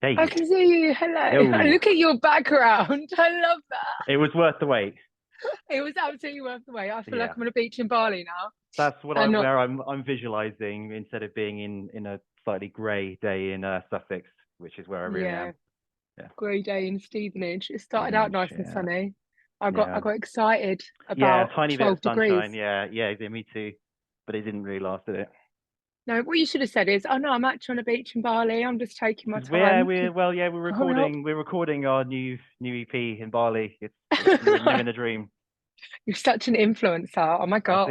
I Hey, can see you. Hello. yo, Look at your background. I love that. it was worth the wait. It was absolutely worth the wait. I feel like Yeah, I'm on a beach in Bali now. that's what And not where I'm visualizing instead of being in a slightly grey day in Sussex, which is where I really yeah, am. Yeah, grey day in Stevenage. It started out Stevenage. nice and Yeah, sunny. I yeah, got excited yeah. A about tiny bit of 12 sunshine. degrees. Yeah, me too. But it didn't really last, did it? No, what you should have said is, oh no, I'm actually on a beach in Bali. I'm just taking my Because we're time to we're well, yeah, hurry up. we're recording our new EP in Bali. It's living the dream. You're such an influencer. Oh my That's God.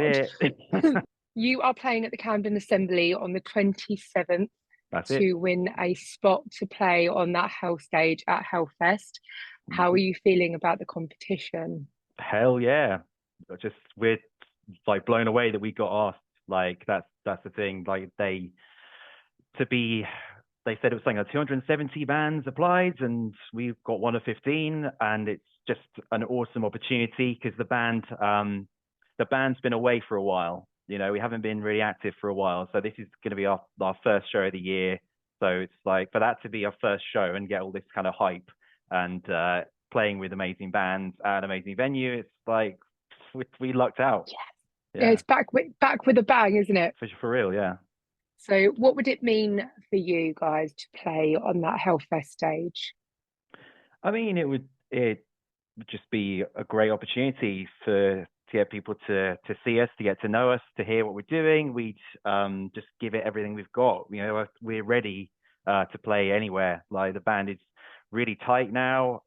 it. You are playing at the Camden Assembly on the 27th That's it. to win a spot to play on that Hell stage at Hellfest. How are Mhm. you feeling about the competition? Hell yeah. Just we're like blown away that we got asked. Like that's the thing. Like to be they said it was something like 270 bands applied and we've got one of 15 and it's just an awesome opportunity because the band's been away for a while. You know, we haven't been really active for a while. So this is going to be our first show of the year. So it's like for that to be our first show and get all this kind of hype and playing with amazing bands at an amazing venue, it's like we lucked out. Yeah, Yeah, it's back with a bang, isn't it? for real. Yeah. So, what would it mean for you guys to play on that Hellfest stage? I mean, it would just be a great opportunity for to get people to see us, to get to know us, to hear what we're doing. We'd just give it everything we've got. You know, we're ready to play anywhere. Like the band is really tight now.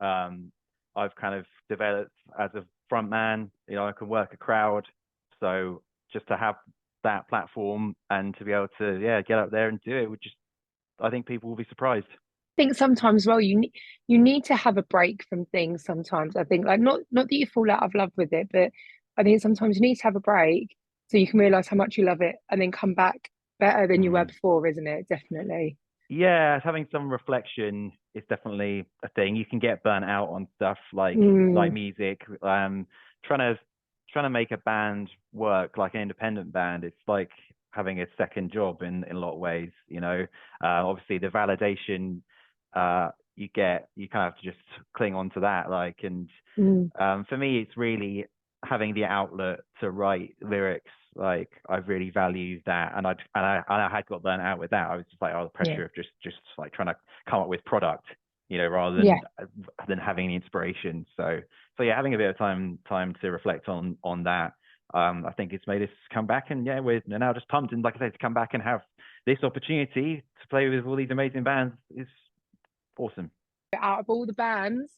I've kind of developed as a front man. You know, I can work a crowd. So just to have that platform and to be able to get up there and do it would just I think people will be surprised. Think sometimes, well, you need to have a break from things. Sometimes I think, like, not that you fall out of love with it, but I think sometimes you need to have a break so you can realize how much you love it, and then come back better than you were Mm. before, isn't it? Definitely. Yeah, having some reflection is definitely a thing. You can get burnt out on stuff like Mm, music. Trying to trying to make a band work like an independent band, it's like having a second job in a lot of ways, you know. Obviously the validation you get, you kind of have to just cling on to that. And mm, for me, it's really having the outlet to write lyrics. Like I really value that, and I had got burnt out with that. I was just like, oh, the yeah, pressure of just like trying to come up with product, you know, rather yeah. than having the inspiration. So yeah, having a bit of time to reflect on that. I think it's made us come back, and yeah, we're now just pumped. And like I said, to come back and have this opportunity to play with all these amazing bands is awesome. Out of all the bands,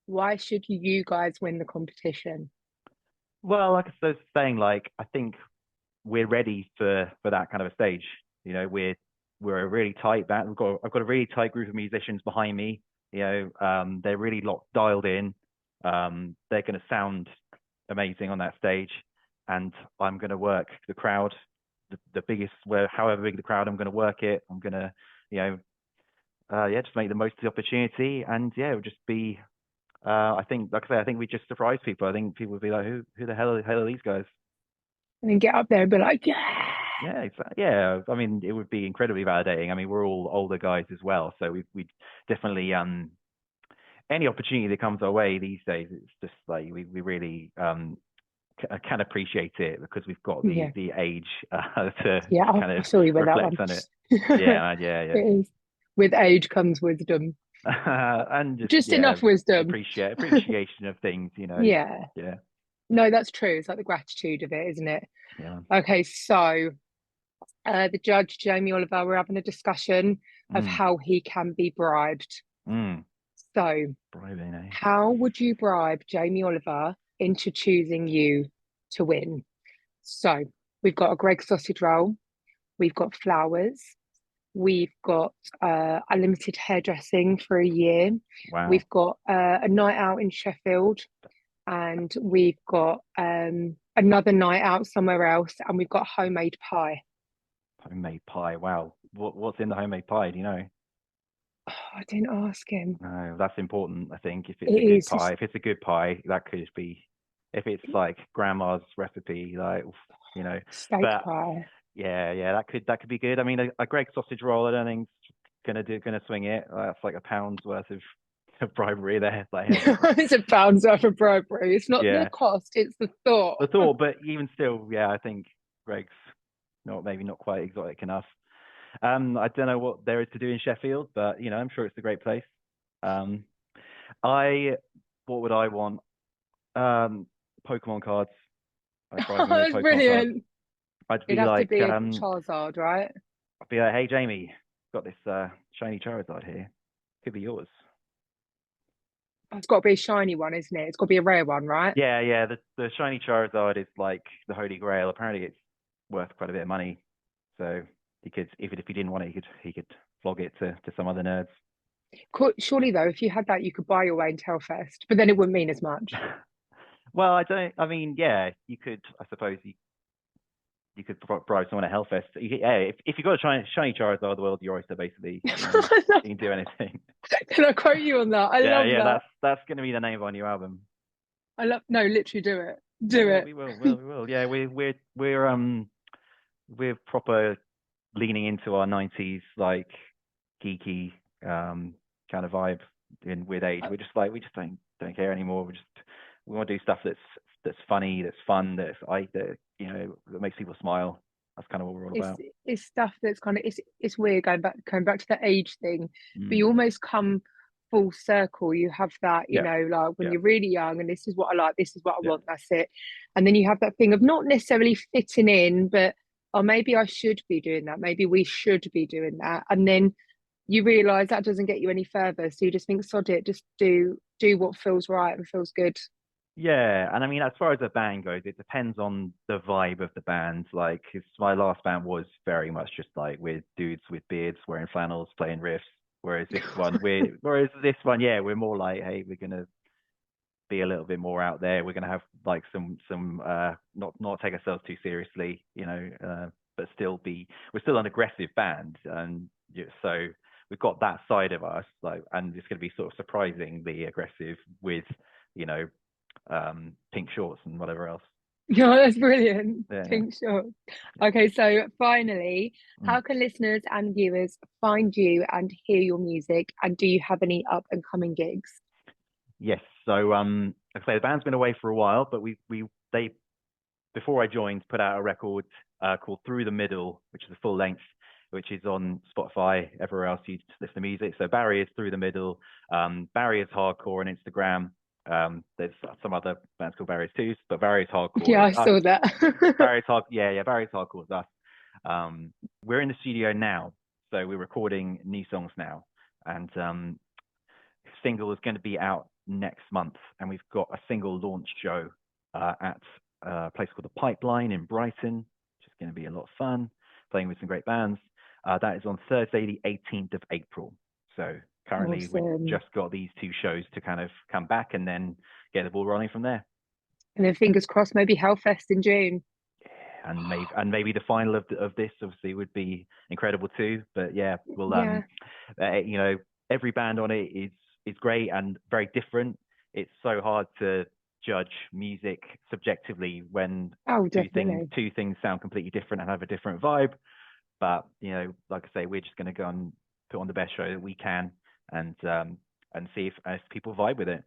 why should you guys win the competition? Well, like I was saying, like I think we're ready for that kind of a stage. You know, we're a really tight band. I've got a really tight group of musicians behind me. You know, they're really locked, dialed in. They're going to sound amazing on that stage, and I'm going to work the crowd, the biggest, where however big the crowd, I'm going to work it. I'm going to, you know, just make the most of the opportunity, and yeah, it would just be. I think, like I say, I think we just surprise people. I think people would be like, who the hell are these guys? And then get up there and be like, yeah. Yeah, exactly. Yeah, I mean, it would be incredibly validating. I mean, we're all older guys as well, so we definitely any opportunity that comes our way these days, it's just like we really can appreciate it because we've got Yeah, the age yeah. to kind I of feel you with that reflect one. on it. It Yeah, is. With age comes wisdom. and just Just enough wisdom. appreciation of things, you know. Yeah. Yeah, No, that's true. It's like the gratitude of it, isn't it? yeah. Okay, so the judge, Jamie Oliver, we're having a discussion of Mm, how he can be bribed. mm. So, Bribing, eh? how would you bribe Jamie Oliver into choosing you to win? So, we've got a Greg sausage roll, we've got flowers, we've got unlimited hairdressing for a year, Wow. we've got a night out in Sheffield, and we've got another night out somewhere else, and we've got homemade pie. Homemade pie. Wow. What's in the homemade pie? Do you know? Oh, I didn't ask him. No, that's important. I think if It it's a good is pie, just if it's a good pie, that could be. If it's like grandma's recipe, like oof, you know. steak But pie. yeah, that could be good. I mean, a Greg's sausage roll. I don't think. gonna swing it. That's like a pound's worth of bribery there. Like, It's a pound's worth of bribery. It's not the yeah, cost, it's the thought. the thought, but even still, yeah, I think Greg's maybe not quite exotic enough. I don't know what there is to do in Sheffield, but I'm sure it's a great place. Um, I what would I want? Pokemon cards. I'd bribe me with That's Pokemon cards. brilliant. I'd It'd be have to like, be a Charizard, right? hey Jamie, got this shiny Charizard here. Could be yours. It's got to be a shiny one, isn't it? It's got to be a rare one, right? Yeah, yeah. The shiny Charizard is like the Holy Grail. Apparently, it's worth quite a bit of money. So he could, even if he didn't want it, he could flog it to some other nerds. Surely, though, if you had that, you could buy your way into Hellfest, but then it wouldn't mean as much. Well, I don't. I mean, yeah, you could. I suppose you could bribe someone at Hellfest. Yeah, if you got a shiny Charizard, the world's your oyster. Basically, you can do anything. Can I quote you on that? I Yeah, love yeah. that. That's going to be the name of our new album. No, literally do it. Yeah, Do yeah, it. we will. We will. Yeah, we're proper leaning into our 90s like geeky kind of vibe in with age. We're just like we just don't care anymore. We want to do stuff that's funny, that's fun, that makes people smile. That's kind of what we're all about. It's stuff that's kind of it's weird going back to the age thing, but Mm. you almost come full circle. You have that, Yeah, like when yeah, you're really young and this is what I like, this is what I yeah, want, that's it. And then you have that thing of not necessarily fitting in, but oh, maybe I should be doing that. Maybe we should be doing that. And then you realize that doesn't get you any further. So you just think, sod it, just do what feels right and feels good. yeah. And I mean, as far as the band goes, it depends on the vibe of the band. Like, 'cause my last band was very much just like with dudes with beards wearing flannels playing riffs. Whereas this one, yeah, we're more like, hey, we're gonna be a little bit more out there. We're gonna have like some not take ourselves too seriously, but we're still an aggressive band, and so we've got that side of us, like, and it's gonna be sort of surprisingly aggressive with, pink shorts and whatever else. Yeah, that's brilliant. Yeah, yeah. Pink shorts. Okay, so finally, Mm. how can listeners and viewers find you and hear your music? And do you have any up and coming gigs? Yes. So like I say, the band's been away for a while, but they before I joined put out a record called Through the Middle, which is a full length, which is on Spotify, everywhere else you listen to music. So Barry is Through the Middle. Barry is Hardcore on Instagram. There's some other bands called Barry's too, but Barry's Yeah, Hardcore I is us. saw that. Barry's Hardcore is us. We're in the studio now, so we're recording new songs now, and single is going to be out next month, and we've got a single launch show at a place called the Pipeline in Brighton, which is going to be a lot of fun, playing with some great bands. That is on Thursday, the 18th of April. So currently we've just got these two shows to kind of come back and then get the ball rolling from there. And then fingers crossed, maybe Hellfest in June. And maybe the final of this obviously would be incredible too. But yeah, we'll every band on it is great and very different. It's so hard to judge music subjectively when two things sound completely different and have a different vibe. But like I say, we're just going to go and put on the best show that we can and see if people vibe with it.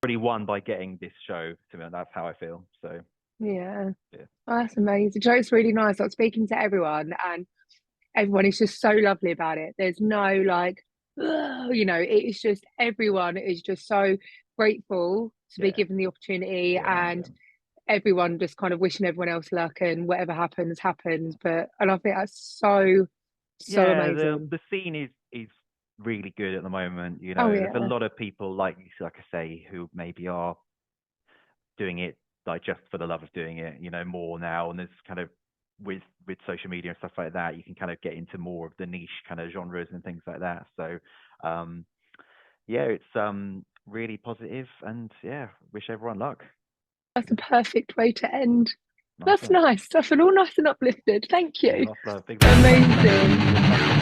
Already won by getting this show. To me, that's how I feel. So yeah. Oh, that's amazing. Joe, it's really nice. I'm speaking to everyone, and everyone is just so lovely about it. There's no like, it's just everyone is just so grateful to be given the opportunity, and everyone just kind of wishing everyone else luck, and whatever happens. But and I think that's so amazing. The scene is really good at the moment. There's a lot of people like I say who maybe are doing it like just for the love of doing it, more now, and there's kind of with social media and stuff like that, you can kind of get into more of the niche kind of genres and things like that. So it's really positive, and wish everyone luck. That's a perfect way to end. That's nice. I feel all nice and uplifted. Thank you. Awesome. Amazing.